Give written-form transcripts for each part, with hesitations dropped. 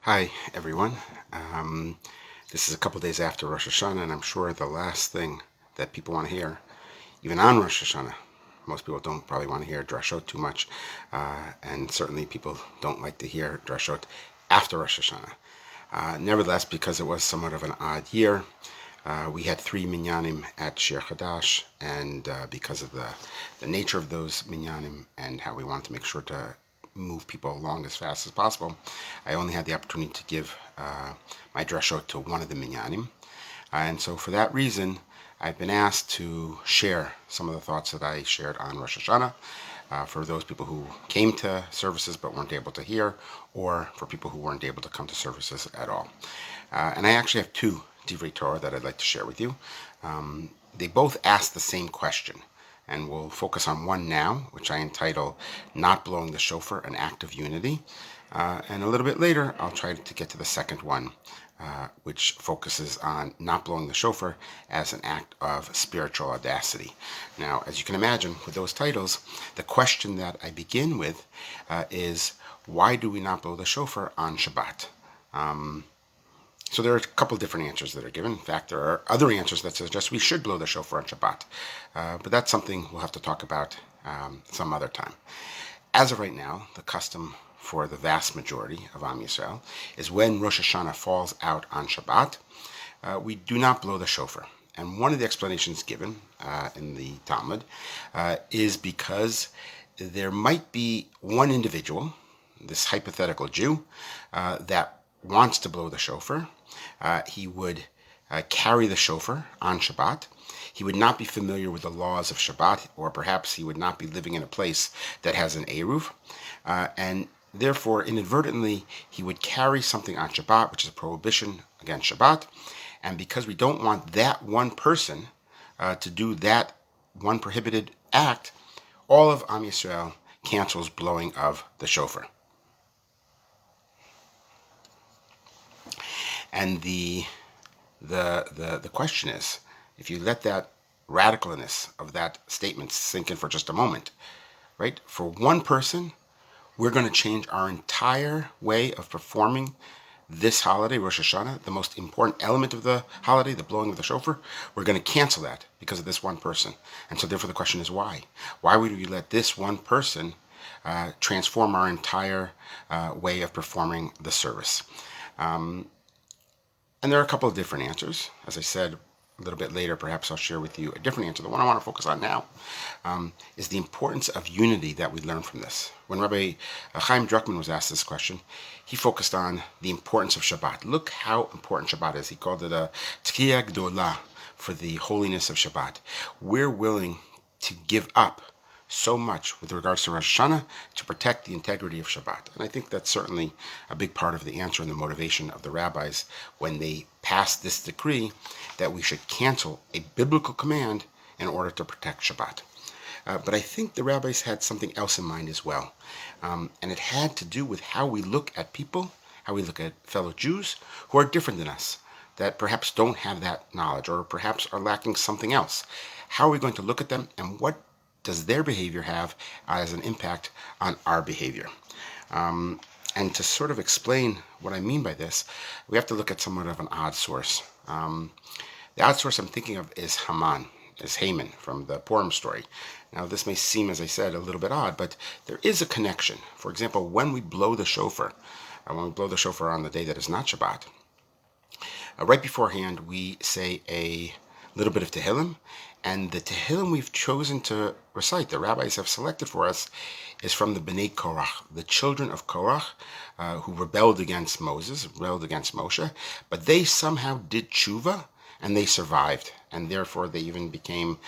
Hi, everyone. This is a couple days after Rosh Hashana, and I'm sure the last thing that people want to hear, even on Rosh Hashana, most people don't probably want to hear drashot too much, and certainly people don't like to hear drashot after Rosh Hashana. Nevertheless, because it was somewhat of an odd year, we had 3 minyanim at Shir Hadash, and because of the nature of those minyanim and how we wanted to make sure to move people along as fast as possible, I only had the opportunity to give my drashot to one of the minyanim. And so for that reason, I've been asked to share some of the thoughts that I shared on Rosh Hashana for those people who came to services but weren't able to hear, or for people who weren't able to come to services at all. And I actually have 2 Divrei Torah that I'd like to share with you. They both ask the same question, and we'll focus on one now, which I entitle Not Blowing the Shofar, an Act of Unity. And a little bit later, I'll try to get to the second one, which focuses on not blowing the shofar as an act of spiritual audacity. Now, as you can imagine, with those titles, the question that I begin with is, why do we not blow the shofar on Shabbat? So there are a couple different answers that are given. In fact, there are other answers that suggest we should blow the shofar on Shabbat. But that's something we'll have to talk about some other time. As of right now, the custom for the vast majority of Am Yisrael is when Rosh Hashana falls out on Shabbat, we do not blow the shofar. And one of the explanations given in the Talmud is because there might be one individual, this hypothetical Jew, that wants to blow the shofar. He would carry the shofar on Shabbat. He would not be familiar with the laws of Shabbat, or perhaps he would not be living in a place that has an Eruv. And therefore, inadvertently, he would carry something on Shabbat, which is a prohibition against Shabbat. And because we don't want that one person to do that one prohibited act, all of Am Yisrael cancels blowing of the shofar. And the question is, if you let that radicalness of that statement sink in for just a moment, right? For one person, we're going to change our entire way of performing this holiday, Rosh Hashana, the most important element of the holiday, the blowing of the shofar. We're going to cancel that because of this one person. And so therefore the question is why? Why would we let this one person transform our entire way of performing the service? And there are a couple of different answers. As I said, a little bit later, perhaps I'll share with you a different answer. The one I want to focus on now is the importance of unity that we learn from this. When Rabbi Chaim Druckman was asked this question, he focused on the importance of Shabbat. Look how important Shabbat is. He called it a Tkiya Gdola, for the holiness of Shabbat. We're willing to give up so much with regards to Rosh Hashana to protect the integrity of Shabbat. And I think that's certainly a big part of the answer and the motivation of the rabbis when they passed this decree that we should cancel a biblical command in order to protect Shabbat. But I think the rabbis had something else in mind as well. And it had to do with how we look at people, how we look at fellow Jews who are different than us, that perhaps don't have that knowledge or perhaps are lacking something else. How are we going to look at them, and what does their behavior have as an impact on our behavior? And to sort of explain what I mean by this, we have to look at somewhat of an odd source. The odd source I'm thinking of is Haman, is Haman from the Purim story. Now this may seem, as I said, a little bit odd, but there is a connection. For example, when we blow the shofar, on the day that is not Shabbat, right beforehand we say a little bit of Tehillim, and the Tehillim we've chosen to recite, the rabbis have selected for us, is from the Bnei Korach, the children of Korach, who rebelled against Moshe, but they somehow did chuva, and they survived, and therefore they even became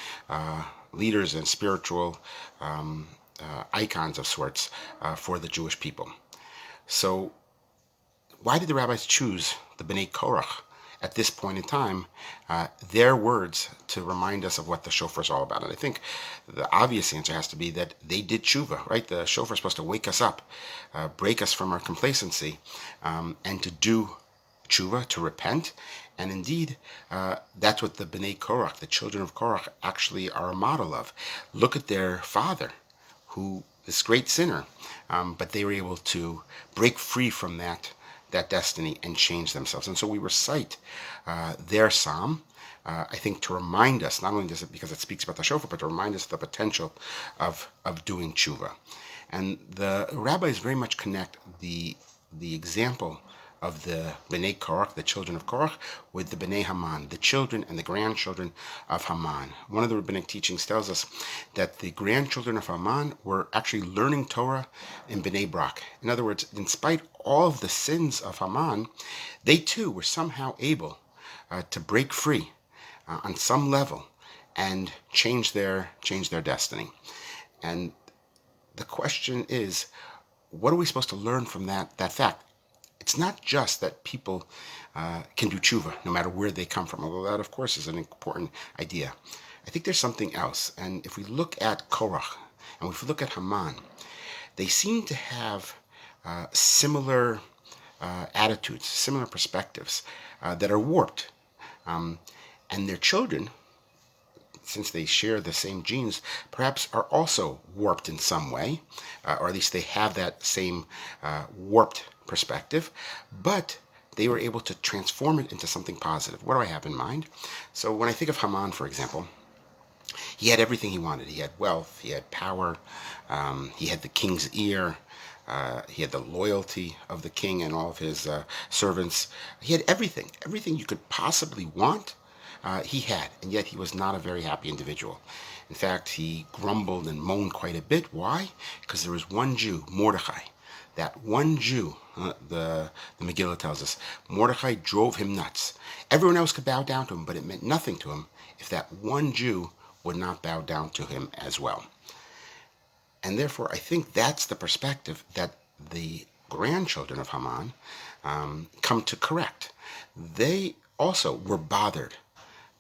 leaders and spiritual icons of sorts for the Jewish people. So why did the rabbis choose the Bnei Korach at this point in time, their words to remind us of what the shofar is all about? And I think the obvious answer has to be that they did tshuva, right? The shofar is supposed to wake us up, break us from our complacency, and to do tshuva, to repent. And indeed, that's what the Bnei Korach, the children of Korach, actually are a model of. Look at their father, who is a great sinner, but they were able to break free from that that destiny and change themselves. And so we recite their psalm, I think, to remind us, not only does it because it speaks about the shofar, but to remind us of the potential of doing chuva. And the rabbis very much connect the example of the Bnei Korach, the children of Korach, with the Bnei Haman, the children and the grandchildren of Haman. One of the rabbinic teachings tells us that the grandchildren of Haman were actually learning Torah in Bnei Korach. In other words, in spite of all of the sins of Haman, they too were somehow able to break free on some level and change their destiny. And the question is, what are we supposed to learn from that fact? It's not just that people can do tshuva no matter where they come from, although that, of course, is an important idea. I think there's something else. And if we look at Korach and if we look at Haman, they seem to have similar attitudes, similar perspectives that are warped. And their children, since they share the same genes, perhaps are also warped in some way, or at least they have that same warped perspective, but they were able to transform it into something positive. What do I have in mind? So when I think of Haman, for example, he had everything he wanted. He had wealth, he had power, he had the king's ear, he had the loyalty of the king and all of his servants. He had everything you could possibly want. He had, and yet he was not a very happy individual. In fact, he grumbled and moaned quite a bit. Why? Because there was one Jew, Mordechai. That one Jew, the Megillah tells us, Mordechai drove him nuts. Everyone else could bow down to him, but it meant nothing to him if that one Jew would not bow down to him as well. And therefore, I think that's the perspective that the grandchildren of Haman come to correct. They also were bothered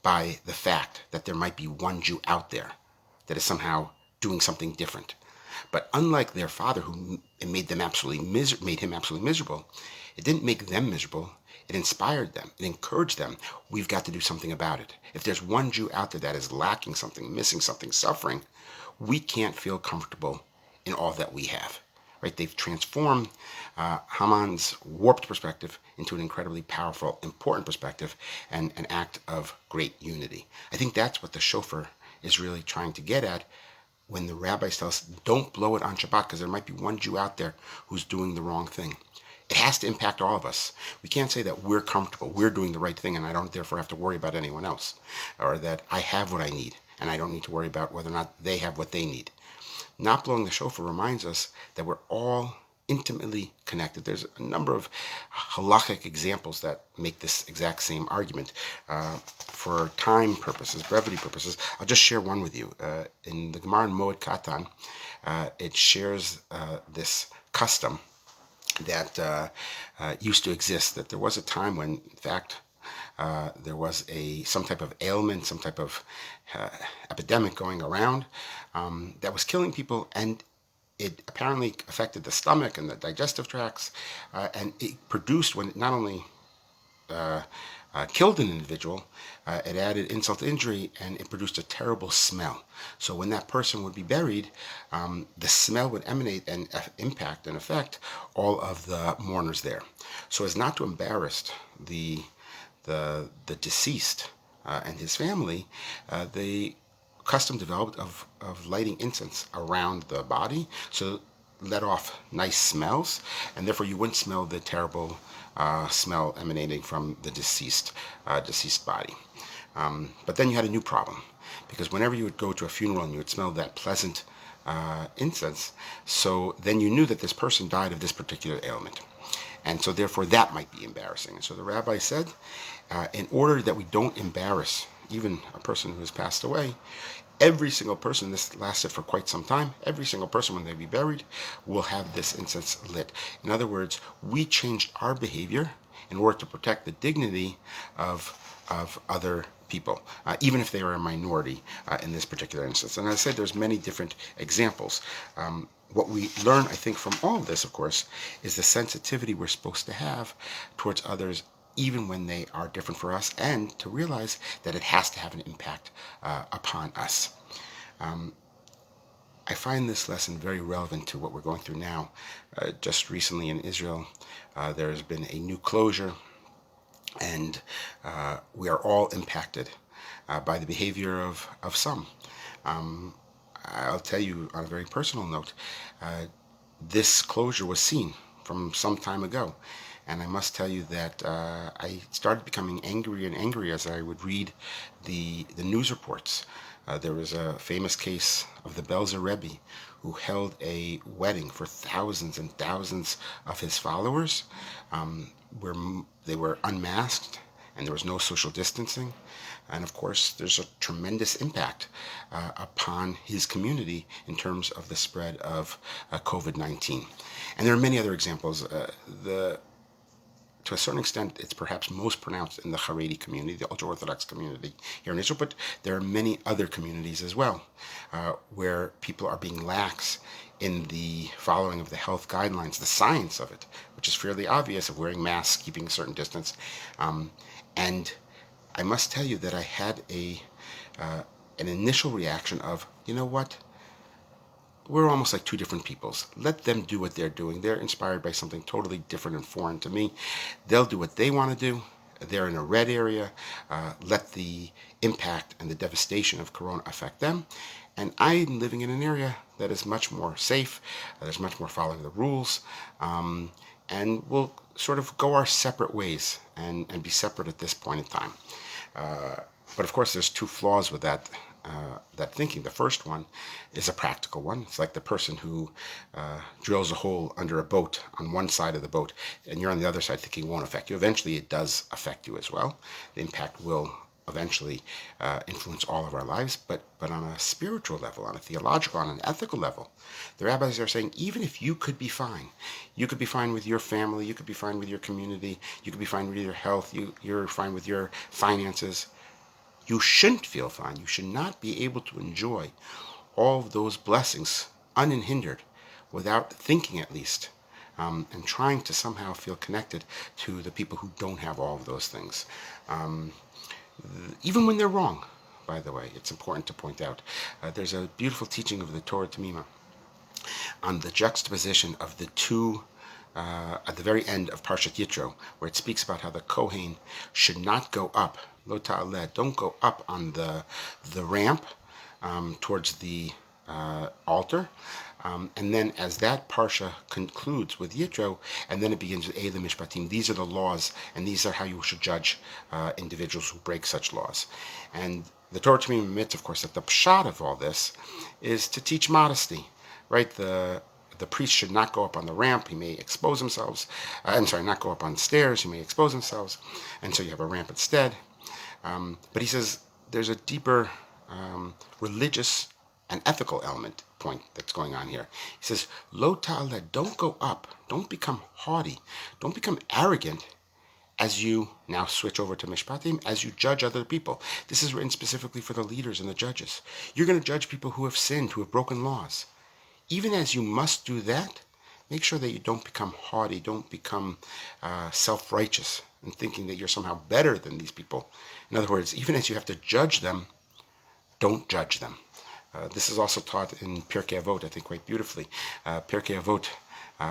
by the fact that there might be one Jew out there that is somehow doing something different. But unlike their father, who made him absolutely miserable, it didn't make them miserable. It inspired them. It encouraged them. We've got to do something about it. If there's one Jew out there that is lacking something, missing something, suffering, we can't feel comfortable in all that we have. Right? They've transformed Haman's warped perspective into an incredibly powerful, important perspective and an act of great unity. I think that's what the shofar is really trying to get at when the rabbis tell us, don't blow it on Shabbat because there might be one Jew out there who's doing the wrong thing. It has to impact all of us. We can't say that we're comfortable, we're doing the right thing, and I don't therefore have to worry about anyone else, or that I have what I need and I don't need to worry about whether or not they have what they need. Not blowing the shofar reminds us that we're all intimately connected. There's a number of halachic examples that make this exact same argument. For time purposes, brevity purposes, I'll just share one with you. In the Gemara in Moed Katan, it shares this custom that used to exist, that there was a time when, in fact, there was some type of ailment, some type of epidemic going around that was killing people, and it apparently affected the stomach and the digestive tracts, and it produced, when it not only killed an individual, it added insult to injury, and it produced a terrible smell. So when that person would be buried, the smell would emanate and impact and affect all of the mourners there. So as not to embarrass the deceased and his family, the custom developed of lighting incense around the body, so let off nice smells, and therefore you wouldn't smell the terrible smell emanating from the deceased body. But then you had a new problem, because whenever you would go to a funeral and you would smell that pleasant incense, so then you knew that this person died of this particular ailment. And so therefore that might be embarrassing. And so the rabbi said, in order that we don't embarrass even a person who has passed away, every single person, this lasted for quite some time, every single person when they be buried will have this incense lit. In other words, we changed our behavior in order to protect the dignity of other people, even if they are a minority in this particular instance. And as I said, there's many different examples. What we learn, I think, from all of this, of course, is the sensitivity we're supposed to have towards others, even when they are different for us, and to realize that it has to have an impact upon us. I find this lesson very relevant to what we're going through now. Just recently in Israel, there has been a new closure, and we are all impacted by the behavior of some. I'll tell you on a very personal note, this closure was seen from some time ago. And I must tell you that I started becoming angry and angry as I would read the news reports. There was a famous case of the Belzer Rebbe who held a wedding for thousands and thousands of his followers, where they were unmasked and there was no social distancing. And of course, there's a tremendous impact upon his community in terms of the spread of COVID-19. And there are many other examples. To a certain extent, it's perhaps most pronounced in the Haredi community, the ultra-Orthodox community here in Israel, but there are many other communities as well where people are being lax in the following of the health guidelines, the science of it, which is fairly obvious, of wearing masks, keeping a certain distance. And I must tell you that I had an initial reaction of, you know what? We're almost like two different peoples. Let them do what they're doing. They're inspired by something totally different and foreign to me. They'll do what they want to do. They're in a red area. Let the impact and the devastation of Corona affect them. And I'm living in an area that is much more safe, that is much more following the rules, and we'll sort of go our separate ways and be separate at this point in time. But of course, there's two flaws with that thinking. The first one is a practical one. It's like the person who drills a hole under a boat on one side of the boat, and you're on the other side thinking it won't affect you. Eventually, it does affect you as well. The impact will eventually influence all of our lives, but on a spiritual level, on a theological, on an ethical level, the rabbis are saying, even if you could be fine with your family, you could be fine with your community, you could be fine with your health, you're fine with your finances, you shouldn't feel fine. You should not be able to enjoy all of those blessings unhindered without thinking, at least, and trying to somehow feel connected to the people who don't have all of those things. Even when they're wrong, by the way, it's important to point out. There's a beautiful teaching of the Torah Tamima on the juxtaposition of the two at the very end of Parshat Yitro, where it speaks about how the Kohen should not go up, lo ta'aleh, don't go up on the ramp towards the altar. And then as that Parsha concludes with Yitro, and then it begins with Eile Mishpatim, these are the laws, and these are how you should judge individuals who break such laws. And the Torah Tamim admits, of course, that the pshat of all this is to teach modesty, right? The priest should not go up on the ramp. He may expose themselves. Not go up on the stairs. He may expose themselves. And so you have a ramp instead. But he says there's a deeper religious and ethical point that's going on here. He says, Lo ta'aleh, don't go up. Don't become haughty. Don't become arrogant as you now switch over to Mishpatim, as you judge other people. This is written specifically for the leaders and the judges. You're going to judge people who have sinned, who have broken laws. Even as you must do that, make sure that you don't become haughty, don't become self-righteous and thinking that you're somehow better than these people. In other words, even as you have to judge them, don't judge them. This is also taught in Pirkei Avot, I think, quite beautifully. Pirkei Avot,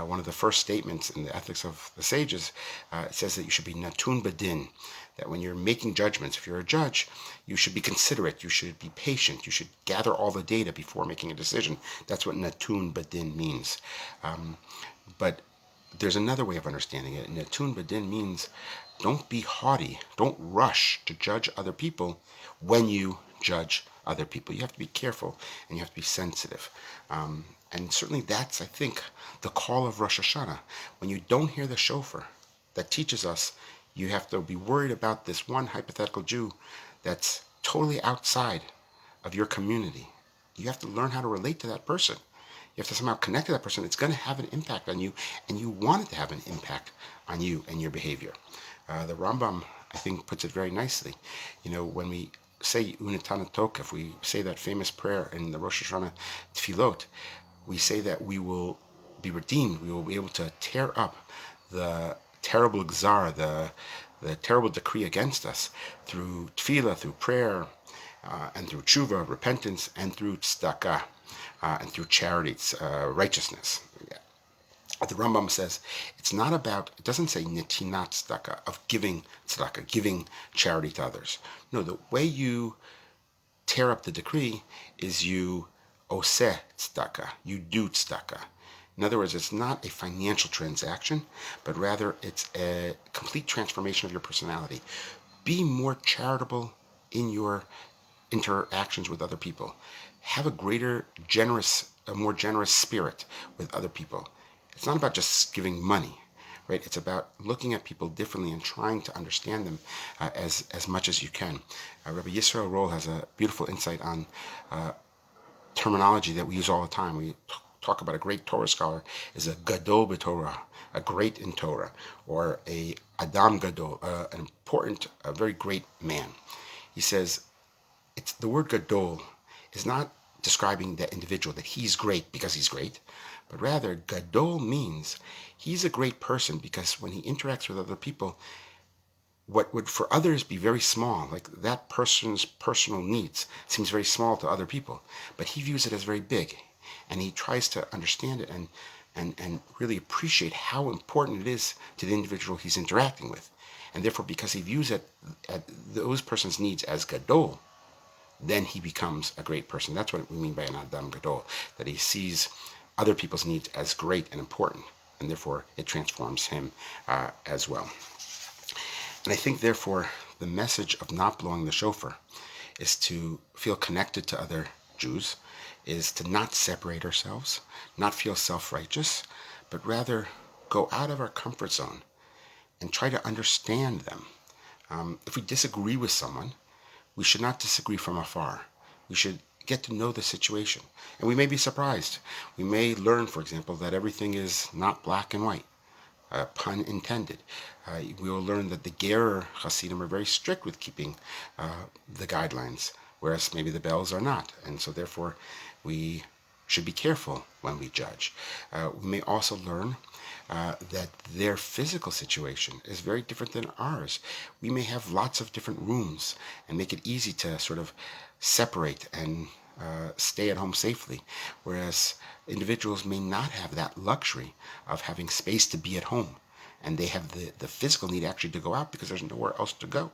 one of the first statements in the ethics of the sages, it says that you should be natun badin, that when you're making judgments, if you're a judge, you should be considerate, you should be patient, you should gather all the data before making a decision. That's what natun badin means. But there's another way of understanding it. Natun badin means don't be haughty, don't rush to judge other people when you judge other people. You have to be careful and you have to be sensitive. And certainly that's, I think, the call of Rosh Hashana. When you don't hear the shofar that teaches us, you have to be worried about this one hypothetical Jew that's totally outside of your community. You have to learn how to relate to that person. You have to somehow connect to that person. It's going to have an impact on you, and you want it to have an impact on you and your behavior. The Rambam, I think, puts it very nicely. When we say Unetana Tokef, we say that famous prayer in the Rosh Hashana Tefillot, we say that we will be redeemed. We will be able to tear up the terrible gzar, the terrible decree against us through tefillah, through prayer, and through chuva, repentance, and through tzedakah, and through charity, righteousness. The Rambam says it's not about, it doesn't say netinat tzedakah, of giving tzedakah, giving charity to others. No, the way you tear up the decree is you oseh tzedakah, you do tzedakah. In other words, it's not a financial transaction, but rather it's a complete transformation of your personality. Be more charitable in your interactions with other people. Have a more generous spirit with other people. It's not about just giving money, right? It's about looking at people differently and trying to understand them as much as you can. Rabbi Yisrael Roll has a beautiful insight on terminology that we use all the time. We talk about a great Torah scholar is a gadol b'Torah, a great in Torah, or a adam gadol, an important, a very great man. He says, it's the word gadol is not describing that individual, that he's great because he's great, but rather gadol means he's a great person because when he interacts with other people, what would for others be very small, like that person's personal needs, seems very small to other people, but he views it as very big, and he tries to understand it and really appreciate how important it is to the individual he's interacting with. And therefore, because he views at those person's needs as gadol, then he becomes a great person. That's what we mean by an adam gadol, that he sees other people's needs as great and important, and therefore it transforms him as well. And I think, therefore, the message of not blowing the shofar is to feel connected to other Jews, is to not separate ourselves, not feel self-righteous, but rather go out of our comfort zone and try to understand them. If we disagree with someone, we should not disagree from afar. We should get to know the situation. And we may be surprised. We may learn, for example, that everything is not black and white. Pun intended. We will learn that the Gerer Hasidim are very strict with keeping the guidelines, whereas maybe the Bells are not. And so therefore, we should be careful when we judge. We may also learn that their physical situation is very different than ours. We may have lots of different rooms and make it easy to sort of separate and stay at home safely, whereas individuals may not have that luxury of having space to be at home, and they have the physical need actually to go out because there's nowhere else to go.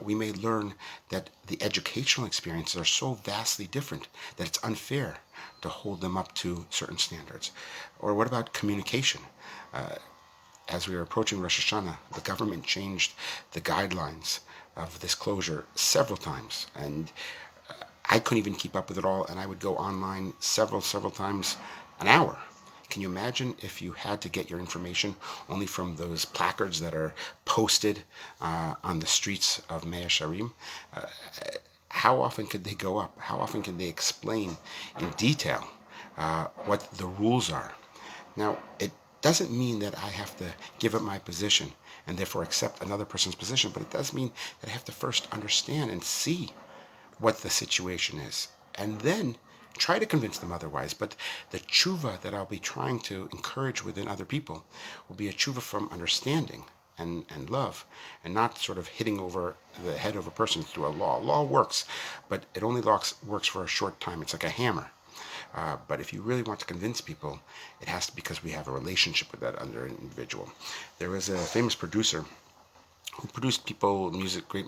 We may learn that the educational experiences are so vastly different that it's unfair to hold them up to certain standards. Or what about communication? As we are approaching Rosh Hashana, the government changed the guidelines of this closure several times, and I couldn't even keep up with it all, and I would go online several times an hour. Can you imagine if you had to get your information only from those placards that are posted on the streets of Mea Sharim? How often could they go up? How often can they explain in detail what the rules are? Now, it doesn't mean that I have to give up my position and therefore accept another person's position, but it does mean that I have to first understand and see what the situation is, and then try to convince them otherwise. But the chuva that I'll be trying to encourage within other people will be a chuva from understanding and love, and not sort of hitting over the head of a person through a law. Law works, but it only works for a short time. It's like a hammer. But if you really want to convince people, it has to be because we have a relationship with that other individual. There was a famous producer who produced great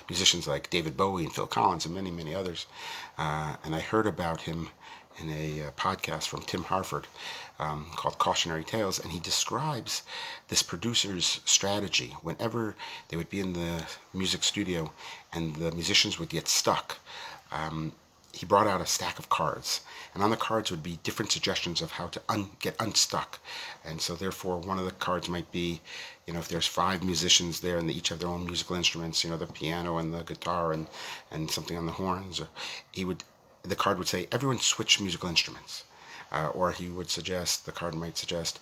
musicians like David Bowie and Phil Collins and many, many others. And I heard about him in a podcast from Tim Harford called Cautionary Tales, and he describes this producer's strategy. Whenever they would be in the music studio and the musicians would get stuck, he brought out a stack of cards, and on the cards would be different suggestions of how to get unstuck. And so therefore one of the cards might be, if there's 5 musicians there and they each have their own musical instruments, the piano and the guitar and something on the horns, or the card would say, everyone switch musical instruments. Or the card might suggest,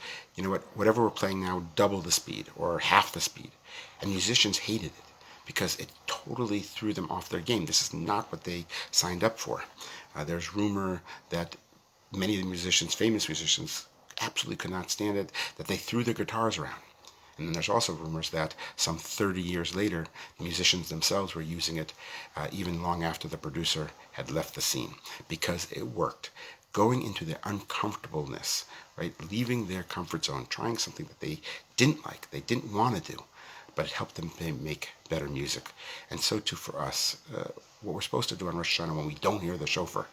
whatever we're playing now, double the speed or half the speed. And musicians hated it, because it totally threw them off their game. This is not what they signed up for. There's rumor that many of the famous musicians, absolutely could not stand it, that they threw their guitars around. And then there's also rumors that some 30 years later, the musicians themselves were using it even long after the producer had left the scene, because it worked. Going into their uncomfortableness, right? Leaving their comfort zone, trying something that they didn't like, they didn't want to do, but it helped them make better music. And so too for us. What we're supposed to do on Rosh Hashana when we don't hear the shofar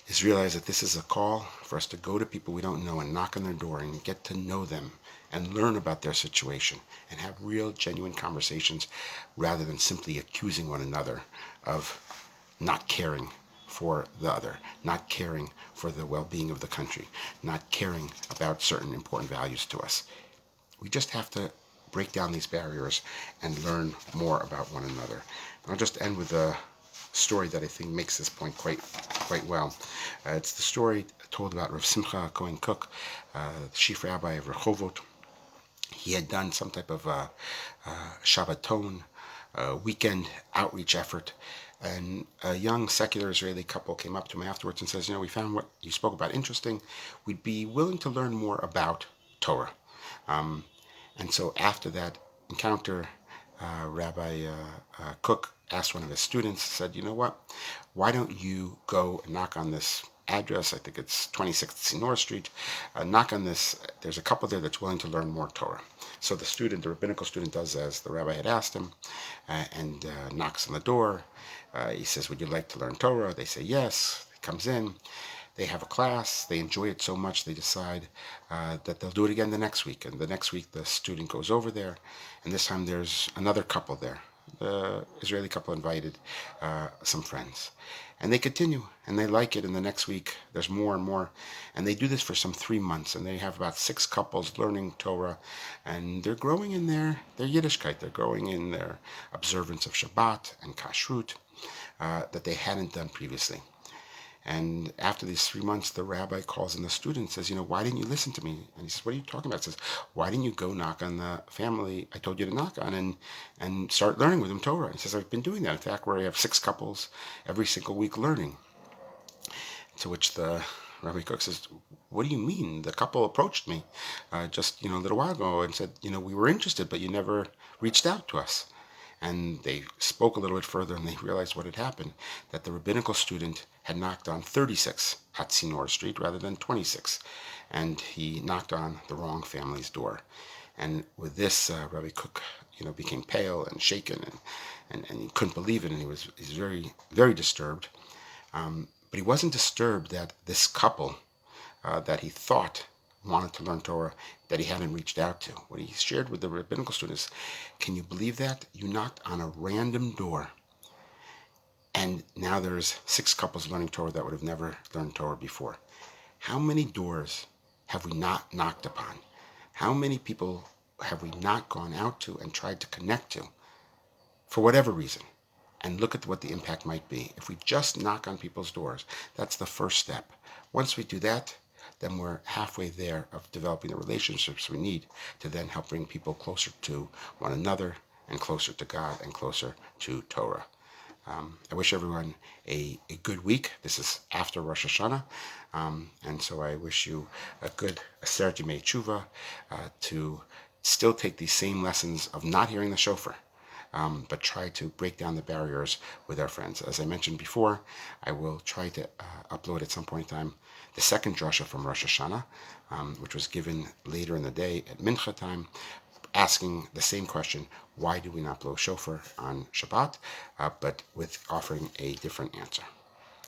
is realize that this is a call for us to go to people we don't know and knock on their door and get to know them and learn about their situation and have real, genuine conversations rather than simply accusing one another of not caring for the other, not caring for the well-being of the country, not caring about certain important values to us. We just have to break down these barriers and learn more about one another. And I'll just end with a story that I think makes this point quite well. It's the story told about Rabbi Simchas Cohen Cook, the chief rabbi of Rehovot. He had done some type of Shabbaton, weekend outreach effort, and a young secular Israeli couple came up to him afterwards and says, we found what you spoke about interesting. We'd be willing to learn more about Torah. And so after that encounter, Rabbi Cook asked one of his students, said, why don't you go and knock on this address? I think it's 26th Sinor Street. Knock on this. There's a couple there that's willing to learn more Torah. So the rabbinical student does as the rabbi had asked him and knocks on the door. He says, would you like to learn Torah? They say yes. He comes in. They have a class. They enjoy it so much they decide that they'll do it again the next week. And the next week the student goes over there, and this time there's another couple there. The Israeli couple invited some friends. And they continue, and they like it, and the next week there's more and more. And they do this for some 3 months, and they have about 6 couples learning Torah, and they're growing in their Yiddishkeit. They're growing in their observance of Shabbat and Kashrut that they hadn't done previously. And after these 3 months, the rabbi calls in the student and says, why didn't you listen to me? And he says, what are you talking about? He says, why didn't you go knock on the family I told you to knock on and start learning with them Torah? And he says, I've been doing that. In fact, where I have 6 couples every single week learning. To which the Rabbi Cook says, what do you mean? The couple approached me just, a little while ago and said, we were interested, but you never reached out to us. And they spoke a little bit further, and they realized what had happened, that the rabbinical student had knocked on 36 Hatzinor Street rather than 26. And he knocked on the wrong family's door. And with this, Rabbi Cook, became pale and shaken, and he couldn't believe it, and he's very, very disturbed. But he wasn't disturbed that this couple that he thought wanted to learn Torah that he hadn't reached out to. What he shared with the rabbinical students, can you believe that? You knocked on a random door, and now there's 6 couples learning Torah that would have never learned Torah before. How many doors have we not knocked upon? How many people have we not gone out to and tried to connect to for whatever reason? And look at what the impact might be. If we just knock on people's doors, that's the first step. Once we do that, then we're halfway there of developing the relationships we need to then help bring people closer to one another and closer to God and closer to Torah. I wish everyone a good week. This is after Rosh Hashana, and so I wish you a good Aseret Yemei Tshuva to still take these same lessons of not hearing the shofar, but try to break down the barriers with our friends. As I mentioned before, I will try to upload at some point in time the second drasha from Rosh Hashana, which was given later in the day at Mincha time, asking the same question, why do we not blow shofar on Shabbat, but with offering a different answer.